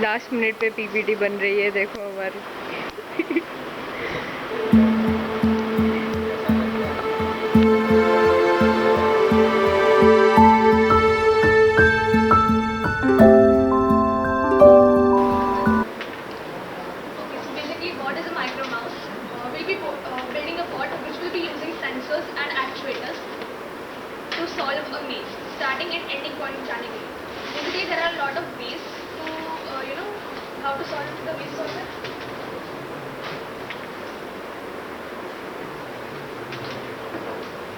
Last minute पे PPT बन रही है, देखो हमारी। To solve a maze, starting and ending point जाने के लिए. Basically, there are a lot of ways to how to solve the maze solver.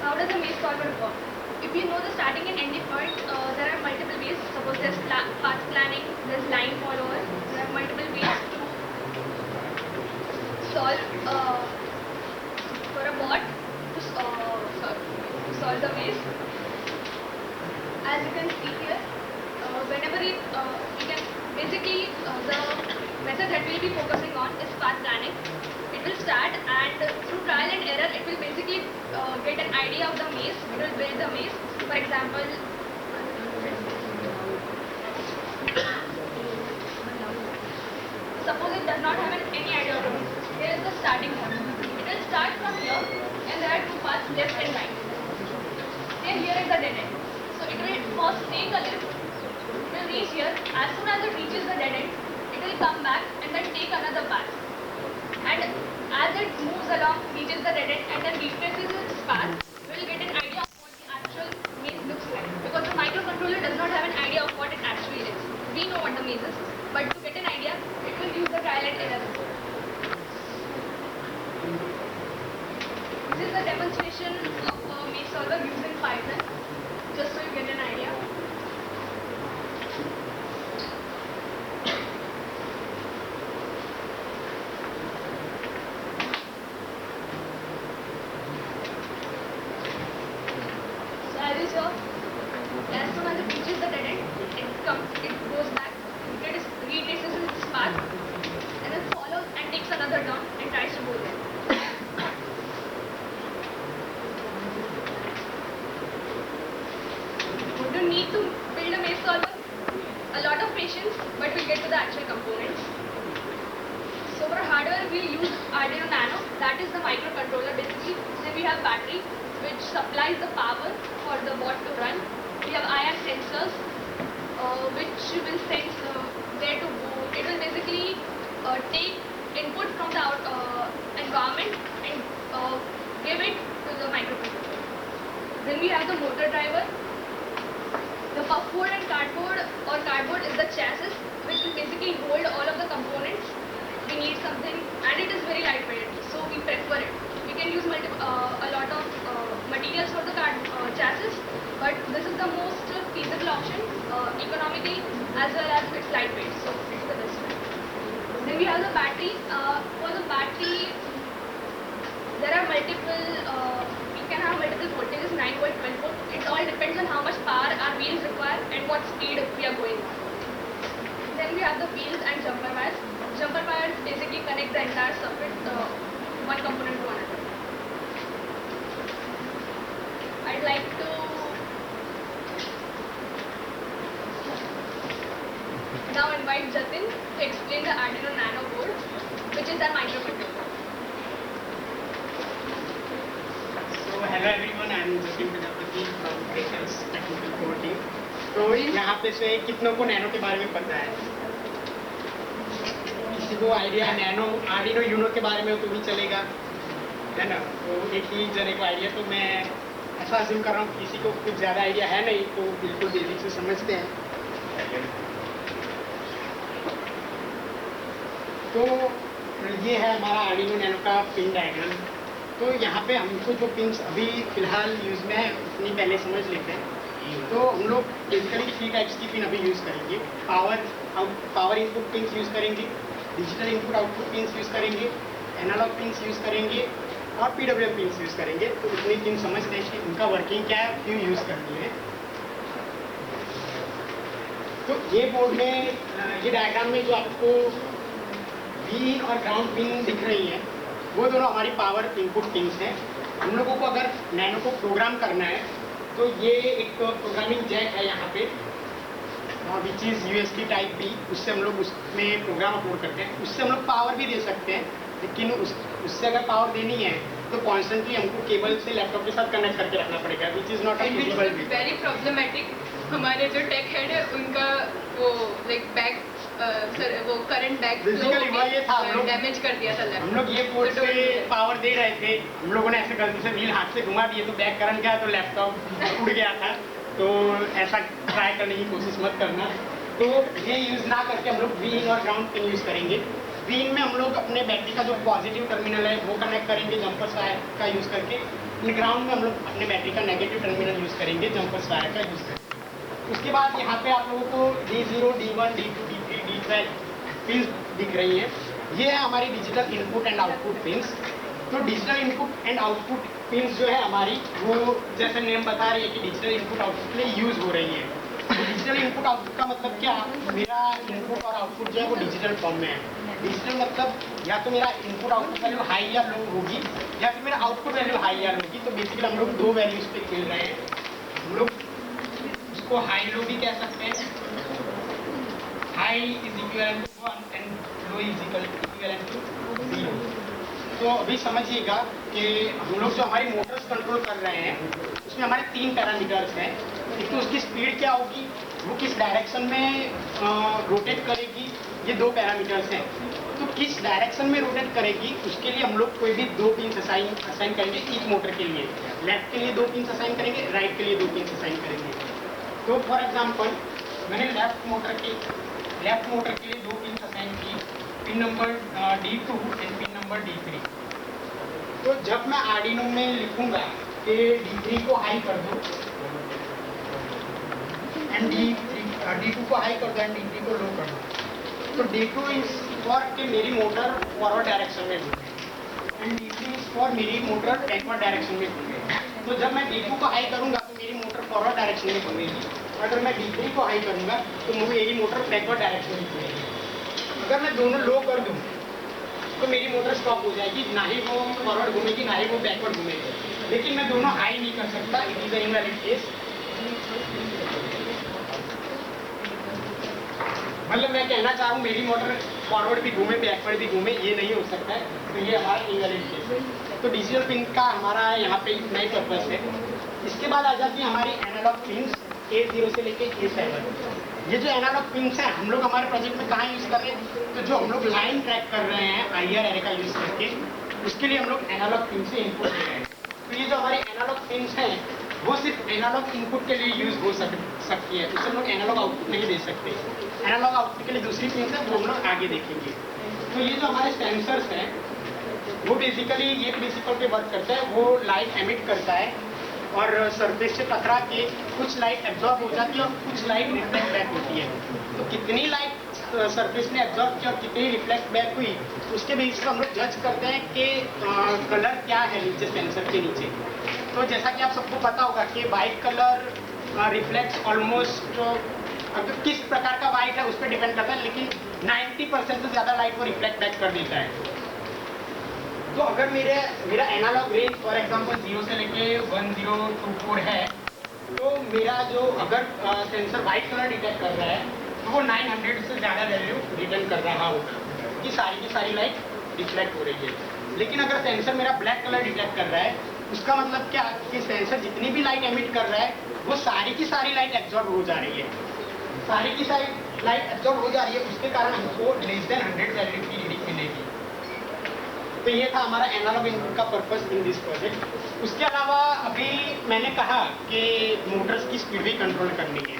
How does the maze solver work? If you know the starting and ending point, there are multiple ways. Suppose there's path planning, there's line follower. There are multiple ways to solve for a bot to solve the maze. As you can see here, whenever you can basically the method that we'll be focusing on is path planning. It will start and through trial and error it will basically get an idea of the maze. It will build the maze. For example, suppose it does not have any idea of the maze. Here is the starting point. It will start from here and there are two paths, left and right. Then here is the dead end. So it will first take a lift, it will reach here. As soon as it reaches the dead end, it will come back and then take another path. And as it moves along, reaches the dead end and then retraces its path, we will get an idea of what the actual maze looks like. Because the microcontroller does not have an idea of what it actually is. We know what the maze is, but to get an idea, it will use the trial and error. This is the demonstration of a maze solver using Python. Just so you get an idea. So as you saw, as soon as it reaches the dead end, it goes back, retraces its path, and then follows and takes another turn and tries to go there. You need to build a maze solver, a lot of patience, but we'll get to the actual components. So for hardware, we'll use Arduino Nano, that is the microcontroller basically. Then we have battery, which supplies the power for the bot to run. We have IR sensors, which will sense where to go. It will basically take input from the environment and give it to the microcontroller. Then we have the motor driver. The pufboard and cardboard is the chassis, which will basically hold all of the components. We need something, and it is very lightweight, so we prefer it. We can use a lot of materials for the chassis, but this is the most feasible option economically as well as it's lightweight, so it's the best one. Then we have the battery. For the battery, there are multiple. You can have multiple voltages, 9 volt, 12 volt. It all depends on how much power our wheels require and what speed we are going on. Then we have the wheels and jumper wires. Jumper wires basically connect the entire circuit, one component to another. I'd like to now invite Jatin to explain the Arduino Nano board, which is our microcontroller. Hello everyone, I am Jatin Prajapati from Gracel's Technical Core Team. तो यहाँ पे से कितनों को nano के बारे में पता है? किसी को आइडिया नैनो आर्डिनो यूनो के बारे में तो भी चलेगा, है ना? तो एक ही जने को आइडिया, तो मैं ऐसा अज्यूम कर रहा हूँ किसी को कुछ ज़्यादा आइडिया है नहीं, तो बिल्कुल बेसिक से समझते हैं। तो ये है हमारा आर्डिनो नैनो का पिन डायग्राम। तो यहाँ पे हमको जो पिंस अभी फिलहाल यूज़ में है उतनी पहले समझ लेते हैं। तो हम लोग बेसिकली 3 टाइप्स की पिन अभी यूज़ करेंगे। पावर इनपुट पिंस यूज़ करेंगे, digital input output pins use करेंगे, एनालॉग पिंस यूज़ करेंगे और PWM पिंस यूज़ करेंगे। तो इतनी पिन समझते हैं कि उनका वर्किंग क्या है, क्यों यूज़ करनी है। तो ये बोर्ड में ये डायग्राम में जो आपको Vin और ग्राउंड पिन दिख रही है, वो दोनों हमारी पावर इनपुट पिंस हैं। हम लोगों को अगर नैनो को प्रोग्राम करना है तो ये एक प्रोग्रामिंग जैक है यहाँ पे, which is USB type B, उससे हम लोग उसमें प्रोग्राम अपलोड करते हैं। उससे हम लोग पावर भी दे सकते हैं, लेकिन उससे अगर पावर देनी है तो कॉन्स्टेंटली हमको केबल से लैपटॉप के साथ कनेक्ट करके रखना पड़ेगा, which is not a very problematic. हमारे जो टेक हेड है उनका वो लाइक बैक वो करंट बैक बेसिकली हुआ ये था, हम लोग डैमेज कर दिया था हम लोग ये पोर्ट से पावर दे रहे थे, हम लोगों ने ऐसे गलती से व्हील हाथ से घुमा दिए तो बैक करंट गया तो लैपटॉप उड़ गया था। तो ऐसा ट्राई करने की कोशिश मत करना। तो ये यूज़ ना करके हम लोग वीन और ग्राउंड पिन यूज़ करेंगे। वीन में हम लोग अपने बैटरी का जो पॉजिटिव टर्मिनल है वो कनेक्ट करेंगे जंपर वायर का यूज़ करके। ग्राउंड में हम लोग अपने बैटरी का नेगेटिव टर्मिनल यूज़ करेंगे जंपर वायर का यूज़ करके। उसके बाद यहाँ पे आप लोगों को D0, D1, D2, D3, D12 pins दिख रही हैं। ये है हमारी digital input and output pins. तो digital input and output pins जो है हमारी, वो जैसे नेम बता रही है कि डिजिटल इनपुट आउटपुट के लिए यूज़ हो रही है। तो डिजिटल इनपुट आउटपुट का मतलब क्या, मेरा इनपुट और आउटपुट जो है वो डिजिटल फॉर्म में है। डिजिटल मतलब या तो मेरा इनपुट आउटपुट वैल्यू हाई या लो होगी, या फिर मेरा आउटपुट वैल्यू हाई या लो होगी। तो बेसिकली हम लोग दो वैल्यूज पे खेल रहे हैं। हम लोग उसको हाई लो भी कह सकते हैं। High is equivalent to 1 and low is equivalent to 0। तो अभी समझिएगा कि हम लोग जो हमारी मोटर्स कंट्रोल कर रहे हैं उसमें हमारे 3 पैरामीटर्स हैं। एक तो उसकी स्पीड क्या होगी, वो किस डायरेक्शन में रोटेट करेगी, ये 2 पैरामीटर्स हैं। तो किस डायरेक्शन में रोटेट करेगी उसके लिए हम लोग कोई भी 2 पिन्स असाइन करेंगे ईच मोटर के लिए। लेफ्ट के लिए 2 पिन्स असाइन करेंगे, राइट के लिए 2 पिन्स असाइन करेंगे। तो फॉर एग्जांपल मैंने लेफ्ट मोटर के लिए 2 पिन्स असाइन की, pin number D2 and pin number D3। तो जब मैं आर्डिनो में लिखूंगा कि D3 को हाई कर दो एंड D2 को हाई कर दो एंड D3 को लो कर दो, तो D2 इज फॉर कि मेरी मोटर फॉरवर्ड डायरेक्शन में घूमे एंड D3 इज फॉर मेरी मोटर बैकवर्ड डायरेक्शन में घूमे। तो जब मैं D2 को हाई करूंगा तो मेरी मोटर फॉरवर्ड डायरेक्शन में घूमेगी, अगर मैं D3 को हाई करूंगा तो मेरी मोटर बैकवर्ड डायरेक्शन में घूमेगी। अगर मैं दोनों लो कर दूं तो मेरी मोटर स्टॉप हो जाएगी, ना ही वो फॉरवर्ड घूमेगी ना ही वो बैकवर्ड घूमेगी। लेकिन मैं दोनों हाई नहीं कर सकता, it is a invalid case. मतलब मैं कहना चाहूँ मेरी मोटर फॉरवर्ड भी घूमे बैकवर्ड भी घूमे, ये नहीं हो सकता है। तो ये हमारा इनवैलिड केस है। तो डिजिटल पिन का हमारा यहाँ पे इतना ही पर्पस है। इसके बाद आ जाती है हमारी एनालॉग पिन्स A0 से लेके A7। ये जो एनालॉग पिन्स हैं हम लोग हमारे प्रोजेक्ट में कहाँ यूज़ कर रहे हैं, तो जो हम लोग लाइन ट्रैक कर रहे हैं IR एरे का यूज़ करके, उसके लिए हम लोग एनालॉग पिन से इनपुट दे रहे हैं। तो ये जो हमारी एनालॉग पिन्स हैं वो सिर्फ एनालॉग इनपुट के लिए यूज़ हो सकती है, उससे हम लोग एनालॉग आउटपुट नहीं दे सकते। एनालॉग आउटपुट के लिए दूसरी पिन्स है, वो हम लोग आगे देखेंगे। तो ये जो हमारे सेंसर्स हैं वो बेसिकली ये प्रिंसिपल पे वर्क करता है, वो लाइट एमिट करता है और सरफेस से टकरा के कुछ लाइट एब्जॉर्ब हो जाती है और कुछ लाइट रिफ्लेक्ट बैक होती है। तो कितनी लाइट सरफेस ने एब्जॉर्ब किया और कितनी रिफ्लेक्ट बैक हुई, उसके बेसिस पर हम लोग जज करते हैं कि कलर क्या है नीचे सेंसर के नीचे। तो जैसा कि आप सबको पता होगा कि वाइट कलर रिफ्लेक्ट्स ऑलमोस्ट, किस प्रकार का वाइट है उस पर डिपेंड करता है, लेकिन 90% से ज़्यादा लाइट वो रिफ्लेक्ट बैक कर देता है। तो अगर मेरा एनालॉग रेंज फॉर एग्जांपल 0 से लेके 1024 है, तो मेरा जो अगर सेंसर वाइट कलर डिटेक्ट कर रहा है तो वो 900 से ज़्यादा वैल्यू रिटर्न कर रहा होगा कि सारी की सारी लाइट रिफ्लेक्ट हो रही है। लेकिन अगर सेंसर मेरा ब्लैक कलर डिटेक्ट कर रहा है, उसका मतलब क्या कि सेंसर जितनी भी लाइट एमिट कर रहा है वो सारी की सारी लाइट एब्जॉर्ब हो जा रही है, सारी की सारी लाइट एब्जॉर्ब हो जा रही है। उसके कारण हमको लेस देन 100 वैल्यू की रीडिंग मिलेगी। तो ये था हमारा एनालॉग इनपुट का पर्पस इन दिस प्रोजेक्ट। उसके अलावा अभी मैंने कहा कि मोटर्स की स्पीड भी कंट्रोल करनी है।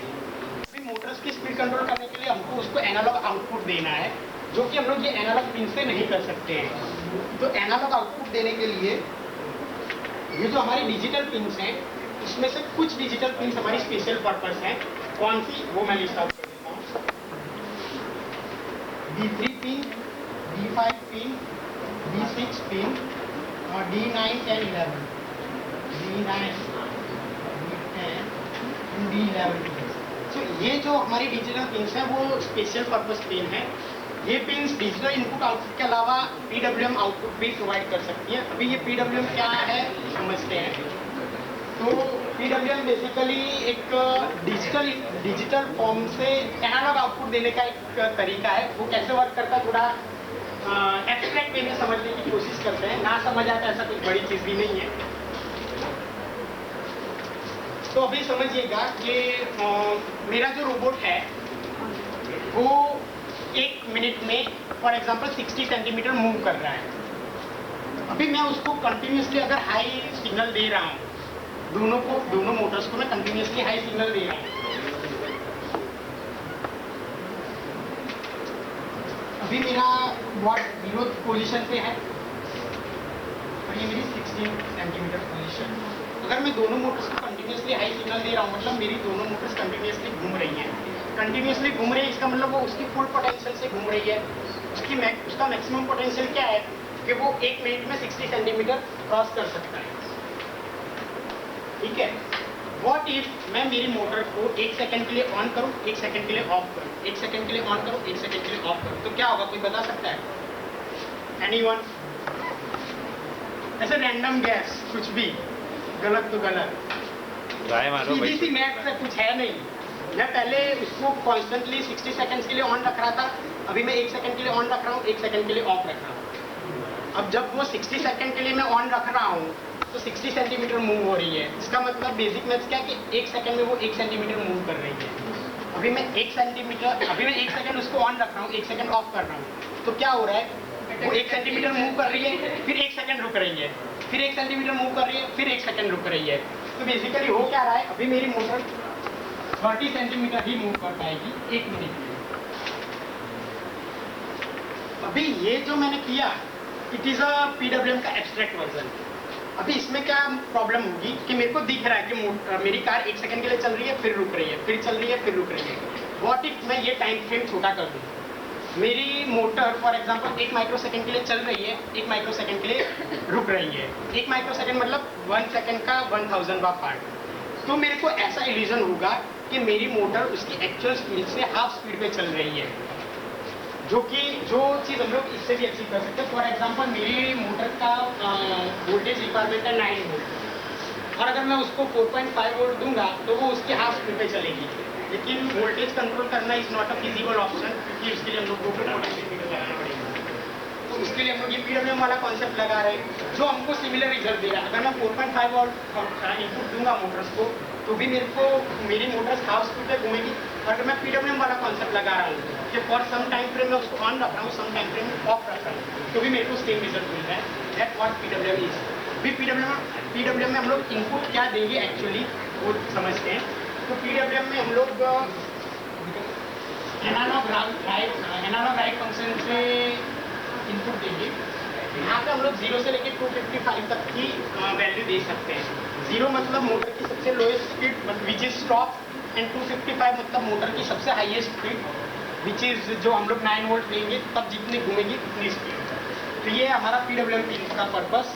अभी मोटर्स की स्पीड कंट्रोल करने के लिए हमको उसको एनालॉग आउटपुट देना है, जो कि हम लोग ये एनालॉग पिन से नहीं कर सकते हैं। तो एनालॉग आउटपुट देने के लिए ये जो हमारी डिजिटल पिन्स हैं, इसमें से कुछ डिजिटल पिन्स हमारी स्पेशल पर्पस हैं। कौन सी, वो मैं लिस्ट आउट कर देता हूँ। D3 pin, D5 pin, D6 pin और D9, 10, 11, D9, D10, D11 pin. तो ये जो हमारी डिजिटल पिन्स हैं वो स्पेशल पर्पस पिन है। ये पिन्स डिजिटल इनपुट आउटपुट के अलावा PWM आउटपुट भी प्रोवाइड कर सकती है। अभी ये PWM क्या है समझते हैं। तो PWM बेसिकली एक डिजिटल फॉर्म से एनालॉग आउटपुट देने का एक तरीका है। वो कैसे वर्क करता है थोड़ा एब्स्ट्रैक्ट वे में समझने की कोशिश करते हैं, ना समझ आए तो ऐसा कुछ बड़ी चीज़ भी नहीं है। तो अभी समझिएगा कि मेरा जो रोबोट है वो 1 मिनट में फॉर एग्जांपल 60 सेंटीमीटर मूव कर रहा है। अभी मैं उसको कंटिन्यूसली अगर हाई सिग्नल दे रहा हूँ, दोनों मोटर्स को मैं कंटिन्यूसली हाई सिग्नल दे रहा हूँ। अभी मेरा वॉट 0 पोजीशन पे है और ये मेरी 60 सेंटीमीटर पोजीशन। अगर मैं दोनों मोटर्स को कंटिन्यूसली हाई सिग्नल दे रहा हूँ, मतलब मेरी दोनों मोटर्स कंटिन्यूसली घूम रही हैं। कंटिन्यूसली घूम रही है इसका मतलब वो उसकी फुल पोटेंशियल से घूम रही है। उसका मैक्सिमम पोटेंशियल क्या है कि वो 1 मिनट में 60 सेंटीमीटर क्रॉस कर सकता है। ठीक है। व्हाट इफ मैं मेरी मोटर को 1 सेकंड के लिए ऑन करूं, 1 सेकंड के लिए ऑफ करूं, 1 सेकंड के लिए ऑन करूं, 1 सेकंड के लिए ऑफ करूं, तो क्या होगा कोई बता सकता है? एनीवन? ऐसे रैंडम गैस, कुछ भी गलत तो गलत, सीधी सी मैथ से कुछ है नहीं। मैं पहले उसको कॉन्स्टेंटली 60 सेकंड्स के लिए ऑन रख रहा था, अभी मैं 1 सेकंड के लिए ऑन रख रहा हूँ, 1 सेकंड के लिए ऑफ रख रहा हूँ। अब जब वो 60 सेकंड के लिए मैं ऑन रख रहा हूँ तो 60 सेंटीमीटर मूव हो रही है। इसका मतलब बेसिक मैथ्स क्या है कि 1 सेकंड में वो 1 सेंटीमीटर मूव कर रही है। अभी मैं 1 सेकंड उसको ऑन रख रहा हूँ, 1 सेकंड ऑफ कर रहा हूँ, तो क्या हो रहा है? वो 1 सेंटीमीटर मूव कर रही है, फिर 1 सेकंड रुक रही है, फिर 1 सेंटीमीटर मूव कर रही है, फिर 1 सेकंड रुक रही है। तो बेसिकली हो क्या रहा है, अभी मेरी मोटर 30 सेंटीमीटर ही मूव कर पाएगी 1 मिनट में। अभी ये जो मैंने किया, इट इज अ PWM का एब्स्ट्रैक्ट वर्जन। अभी इसमें क्या प्रॉब्लम होगी कि मेरे को दिख रहा है कि मेरी कार 1 सेकंड के लिए चल रही है, फिर रुक रही है, फिर चल रही है, फिर रुक रही है। व्हाट इफ मैं ये टाइम फ्रेम छोटा कर दूं? मेरी motor for example 1 micro second के लिए चल रही है, 1 माइक्रो सेकंड के लिए रुक रही है। 1 माइक्रो सेकंड मतलब 1 सेकंड का 1000वां पार्ट। तो मेरे को ऐसा इल्यूजन होगा कि मेरी मोटर उसकी एक्चुअल स्पीड से हाफ स्पीड पे चल रही है, जो चीज़ हम लोग इससे भी अचीव कर सकते हैं। फॉर एग्जांपल मेरी मोटर का वोल्टेज रिक्वायरमेंट है 9 वोल्ट, और अगर मैं उसको 4.5 वोल्ट दूंगा तो वो उसके हाफ स्पीड पे चलेगी। लेकिन वोल्टेज कंट्रोल करना is not a feasible option, क्योंकि उसके लिए हम लोग को पोटेंशियोमीटर लगाना पड़ेगा। तो उसके लिए हम लोग ये PWM वाला कॉन्सेप्ट लगा रहे हैं, जो हमको सिमिलर रिजल्ट दे रहा है। अगर मैं 4.5 वोल्ट इनपुट दूंगा मोटर्स को, तो भी मेरी मोटर्स हाफ स्पीड पे घूमेगी। और अगर मैं PWM वाला कॉन्सेप्ट लगा रहा हूँ कि फॉर सम टाइम फ्रेम में उसको ऑन रख रहा हूँ, सम टाइम फ्रेम में ऑफ रख रहा हूँ, तो भी मेरे को सेम रिजल्ट मिल रहा है। That what PWM is. अभी PWM में हम लोग इनपुट क्या देंगे एक्चुअली वो समझते हैं। तो PWM में हम लोग एनालॉग राइट फंक्शन से इनपुट देंगे। यहाँ पे हम लोग 0 से लेकर 255 तक की वैल्यू दे सकते हैं। 0 मतलब मोटर की सबसे lowest speed which is stop, and 255 मतलब मोटर की सबसे हाईएस्ट स्पीड विच इज जो हम लोग 9 वोल्ट देंगे तब जितनी घूमेगी उतनी स्पीड। तो ये हमारा PWM पिन का पर्पस।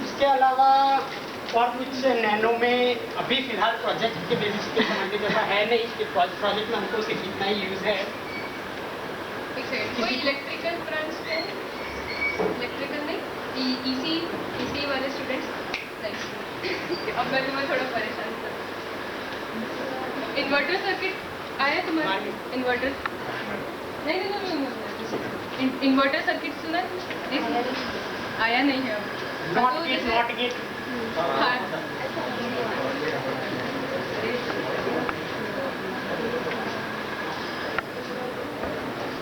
इसके अलावा और कुछ नैनो में अभी फिलहाल प्रोजेक्ट के बेसिस पे समझने जैसा है नहीं, कि प्रोजेक्ट में हमको सिर्फ इतना ही यूज़ है। कोई इलेक्ट्रिकल ब्रांच पे, इलेक्ट्रिकल नहीं, EC वाले स्टूडेंट्स, अब मैं तुम्हें थोड़ा परेशान कर। इन्वर्टर सर्किट आया तुम्हारा? इन्वर्टर नहीं, इन्वर्टर सर्किट सुना आया नहीं है अब। नॉट गेट हाँ,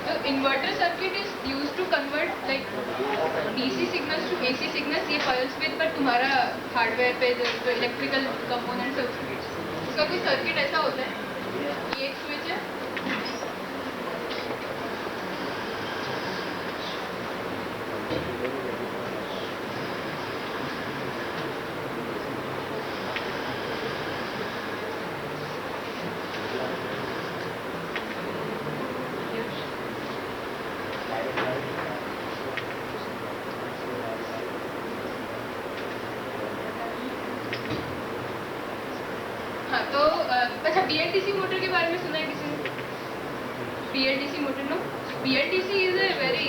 तो inverter circuit is used to convert like DC signals to AC signals. ये पल्स विद पर तुम्हारा हार्डवेयर पे जो इलेक्ट्रिकल कंपोनेंट्स है उसका कोई सर्किट ऐसा होता है, ये एक स्विच है, हाँ। तो अच्छा, BLDC मोटर के बारे में सुना है किसी ने? BLDC motor no, BLDC is a very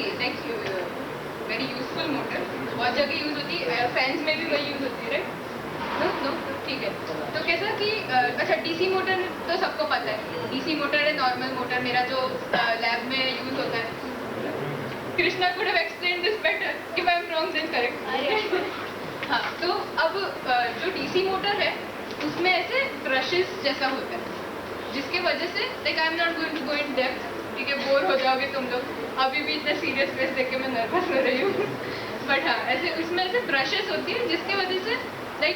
useful motor. बहुत जगह यूज होती है, फैंस में भी वही यूज होती है, राइट? नो ठीक है। तो कैसा कि अच्छा डीसी मोटर तो सबको पता है, डीसी मोटर है नॉर्मल मोटर, मेरा जो लैब में यूज होता है। Krishna could have explained this better. If I am wrong then correct. हाँ, तो अब जो डीसी मोटर है उसमें ऐसे ब्रशेस जैसा होता है, जिसके वजह से like I am not going to go in depth, ठीक है, बोर हो जाओगे तुम लोग। अभी भी इतना सीरियस फेस देख के मैं नर्वस हो रही हूँ। बट हाँ, ऐसे उसमें ऐसे ब्रशेस होती है जिसके वजह से like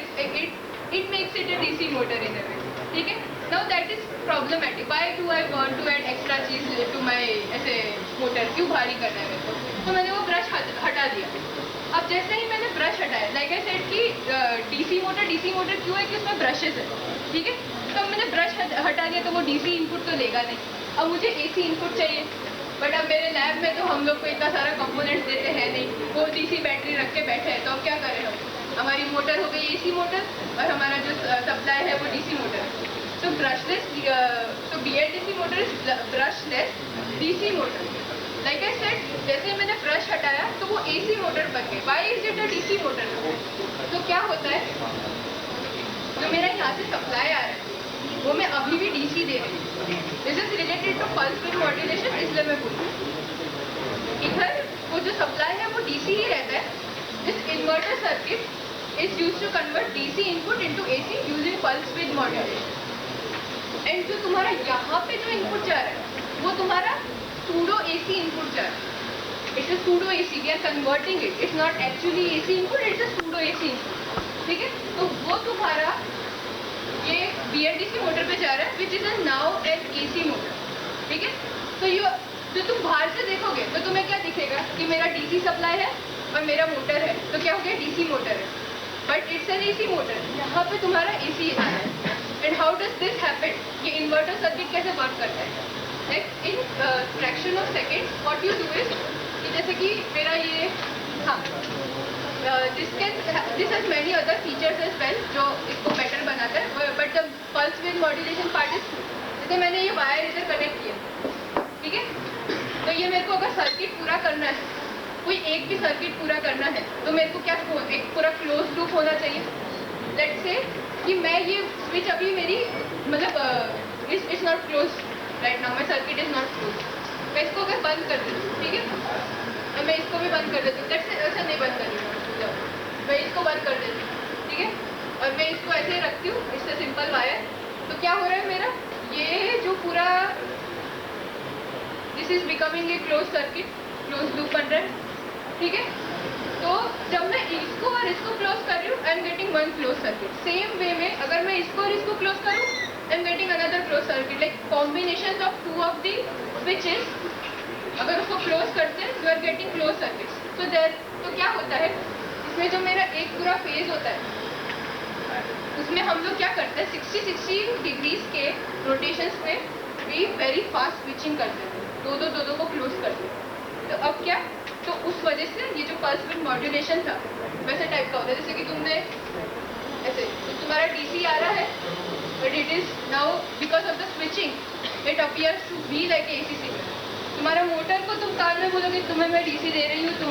it makes it a DC motor in a way, ठीक है। Now that is problematic, why do I want to add extra चीज टू माय ऐसे मोटर, क्यों भारी करना है मेरे को। तो मैंने वो ब्रश हटा दिया। अब जैसे ही मैंने ब्रश हटाया, लाइक आई सेड कि डीसी मोटर क्यों है कि उसमें ब्रशेस है, ठीक है। तो मैंने ब्रश हटा दिया तो वो डीसी इनपुट तो लेगा नहीं, अब मुझे एसी इनपुट चाहिए। बट अब मेरे लैब में तो हम लोग को इतना सारा कंपोनेंट्स देते हैं नहीं, वो डीसी बैटरी रख के बैठे हैं, तो अब क्या करें हम। हमारी मोटर हो गई एसी मोटर और हमारा जो सप्लाई है वो डीसी मोटर है। तो ब्रशलेस, तो BLDC motor is brushless DC motor. Like I said, जैसे मैंने ब्रश हटाया तो वो एसी मोटर बन गई। Why is it a DC motor? तो क्या होता है, जो मेरा यहाँ से सप्लाई आ रहा है वो मैं अभी भी डीसी दे रही हूँ। This is related to pulse width modulation, इसलिए मैं बोलूँ इधर वो जो सप्लाई है वो डीसी ही रहता है। This inverter circuit is used to convert DC input into AC using pulse width modulation. And जो तुम्हारा यहाँ पे जो इनपुट जा रहा है वो तुम्हारा सूडो एसी इनपुट जा रहा है। It's a pseudo AC, we are converting it, it's not actually AC input, it's a pseudo AC input, ठीक है। तो वो तुम्हारा ये BLDC मोटर पे जा रहा है, which is a now an AC motor, ठीक है। तो ये जो तुम बाहर से देखोगे तो तुम्हें क्या दिखेगा कि मेरा DC सप्लाई है और मेरा मोटर है, तो क्या हो गया, DC मोटर है। But it's an AC motor, यहाँ पे तुम्हारा AC आ रहा है। And how does this happen, ये इन्वर्टर सर्किट कैसे वर्क करता है, like in fraction of seconds what you do is कि जैसे कि मेरा ये, हाँ, this has many other features as well जो इसको बेटर बनाता है, but the pulse width modulation part is, जैसे मैंने ये वायर इधर कनेक्ट किया, ठीक है। तो ये मेरे को अगर सर्किट पूरा करना है, कोई एक भी सर्किट पूरा करना है, तो मेरे को क्या एक पूरा क्लोज लूप होना चाहिए। लेट्स से कि मैं ये स्विच अभी मेरी मतलब it's not close right now, my circuit is not close. मैं इसको अगर बंद कर दूँ, ठीक है, और मैं इसको भी बंद कर देती हूँ, लेट्स से ऐसा नहीं बंद कर रही हूँ, मैं इसको बंद कर देती हूँ, ठीक है, और मैं इसको ऐसे ही रखती हूँ, इससे सिंपल वायर। तो क्या हो रहा है मेरा, ये जो पूरा this is becoming a close circuit, close loop बन रहा है, ठीक है। तो जब मैं इसको और इसको क्लोज कर रही हूँ, I am getting one close circuit. Same way में अगर मैं इसको और इसको क्लोज करूँ, I am getting another close circuit, like combination of two of the switches. अगर उसको क्लोज करते हैं, you are getting close circuit. तो क्या होता है, इसमें जो मेरा एक पूरा फेज होता है उसमें हम लोग क्या करते हैं, 60 डिग्रीज के रोटेशंस में भी वेरी फास्ट स्विचिंग करते हैं, दो को क्लोज करते हैं। तो अब क्या, तो उस वजह से ये जो पल्स विद मॉड्यूलेशन था वैसे टाइप का होता है, जैसे कि तुमने ऐसे, तो तुम्हारा DC आ रहा है, but it is now because of the switching it appears to be like AC signal. तुम्हारा मोटर को तुम कान में बोलोगे तुम्हें मैं DC दे रही हूँ, तो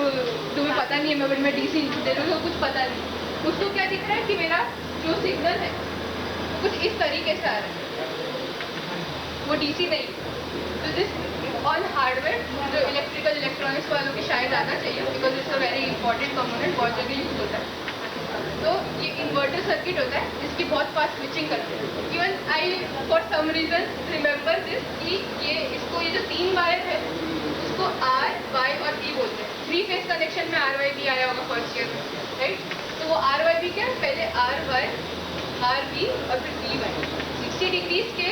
तुम्हें पता नहीं है मैं DC इनपुट दे रही हूँ, तो कुछ पता नहीं। उसको क्या दिख रहा है कि मेरा जो सिग्नल है वो कुछ इस तरीके से आ रहा है, वो DC नहीं। तो दिस ऑन हार्डवेयर जो इलेक्ट्रिकल इलेक्ट्रॉनिक्स वालों के शायद आना चाहिए, because it's a very important component, बहुत जगह यूज होता है। तो ये इन्वर्टर सर्किट होता है जिसकी बहुत फास्ट स्विचिंग करते हैं। Even I for some reason remember this कि इसको ये जो 3 वायर है उसको R, Y और B बोलते हैं। 3 फेज कनेक्शन में RYB आया होगा फर्स्ट ईयर में, राइट। तो वो RYB क्या है, पहले RY, RB और फिर BY 60 डिग्रीज के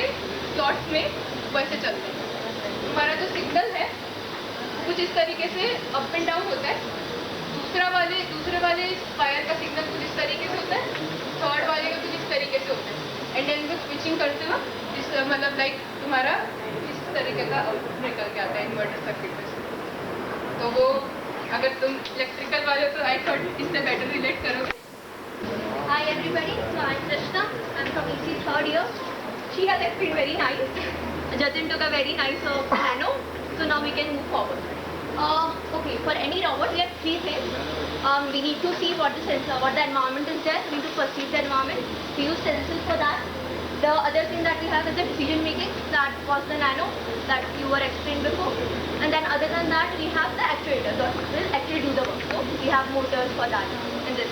स्लॉट्स में वैसे चलते हैं। हमारा जो सिग्नल है कुछ इस तरीके से अप एंड डाउन होता है। दूसरे वाले वायर का सिग्नल कुछ इस तरीके से होता है, थर्ड वाले का कुछ इस तरीके से होता है। एंड देन वो स्विचिंग करते वक्त इस मतलब लाइक तुम्हारा इस तरीके का आउटपुट निकल के आता है इन्वर्टर सर्किट में। तो वो अगर तुम इलेक्ट्रिकल वाले तो आई थॉट इससे बेटर रिलेट करोगे। Hi everybody, so I'm Krishna. I'm from EC third year. She has explained very nice. Jatin took a very nice piano. So now we can move forward. Okay, for any robot we have three things. We need to see what the sensor, what the environment is there. We need to perceive the environment. We use sensors for that. The other thing that we have is the decision making. That was the nano that you were explained before. And then other than that, we have the actuator that will actually do the work. So we have motors for that in this.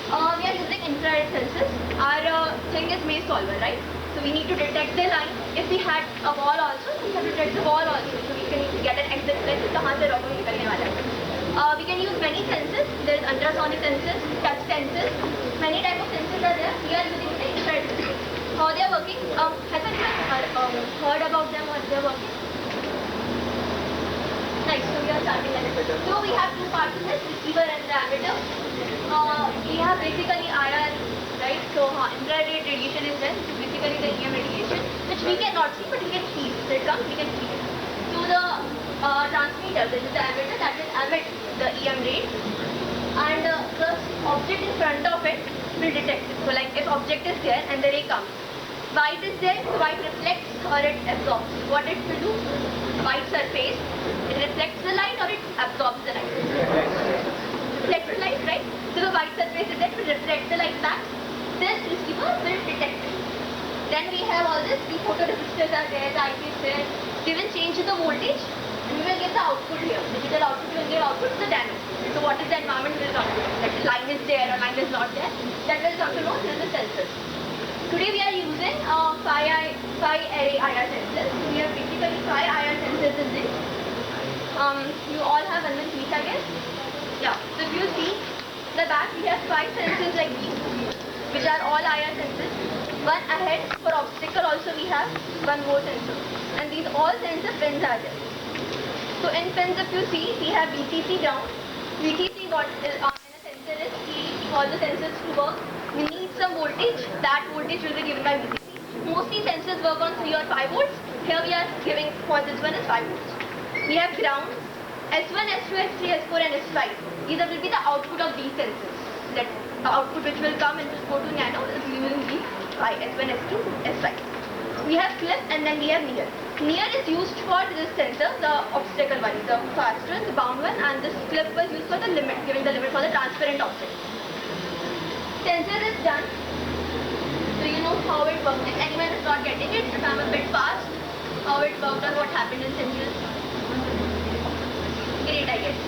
We are using infrared sensors. Our thing is maze solver, right? So we need to detect the line. If we had a wall also, we have to detect the wall also. So we can get an exit place. कहाँ से rocket निकलने वाला है. We can use many sensors. There is ultrasonic sensors, touch sensors. Many type of sensors are there. We are using the infrared sensors. How they are working? Has anyone heard about them or they are working? Nice. So we are starting like this. So we have two parts in this: receiver and the emitter. We have basically IR, right? So infrared radiation is there. This is basically the EM radiation, which we cannot see, but we can feel. So it comes, we can feel it. So the transmitter, this is the emitter that will emit the EM rays, and the object in front of it will detect it. So like if object is there and the ray comes, white is there, so white reflects or it absorbs. What it will do? White surface, it reflects the light or it absorbs the light. Reflects the light, right? So the white surface is there to reflect the light back. This receiver will detect it. Then we have all this, the photoresistors are there, the IC is there. We will change the voltage and we will get the output here. Digital output, we will get output to the nano. So what is the environment will come to know. That line is there or line is not there. That will come to know through the sensors. Today we are using 5 array IR sensors. So we have basically 5 IR sensors in this. You all have one with these, I guess. Yeah. So if you see the back, we have 5 sensors like these, which are all IR sensors. One ahead for obstacle also we have one more sensor. And these all sensor pins are there. So in pins if you see, we have VCC ground. VCC what is on in a sensor is all the sensors to work. We need some voltage. That voltage will be given by VCC. Mostly sensors work on 3 or 5 volts. Here we are giving for this one is 5 volts. We have ground, S1, S2, S3, S4 and S5. These will be the output of these sensors. That the output which will come and will go to nano is using these 5, S1, S2, S5. We have clip and then we have near. Near is used for this sensor, the obstacle one, the faster, the bound one, and this clip was used for the limit, giving the limit for the transparent object. Sensor is done. So you know how it works. If anyone is not getting it, if I'm a bit fast, how it worked or what happened in sensors. Great, I guess.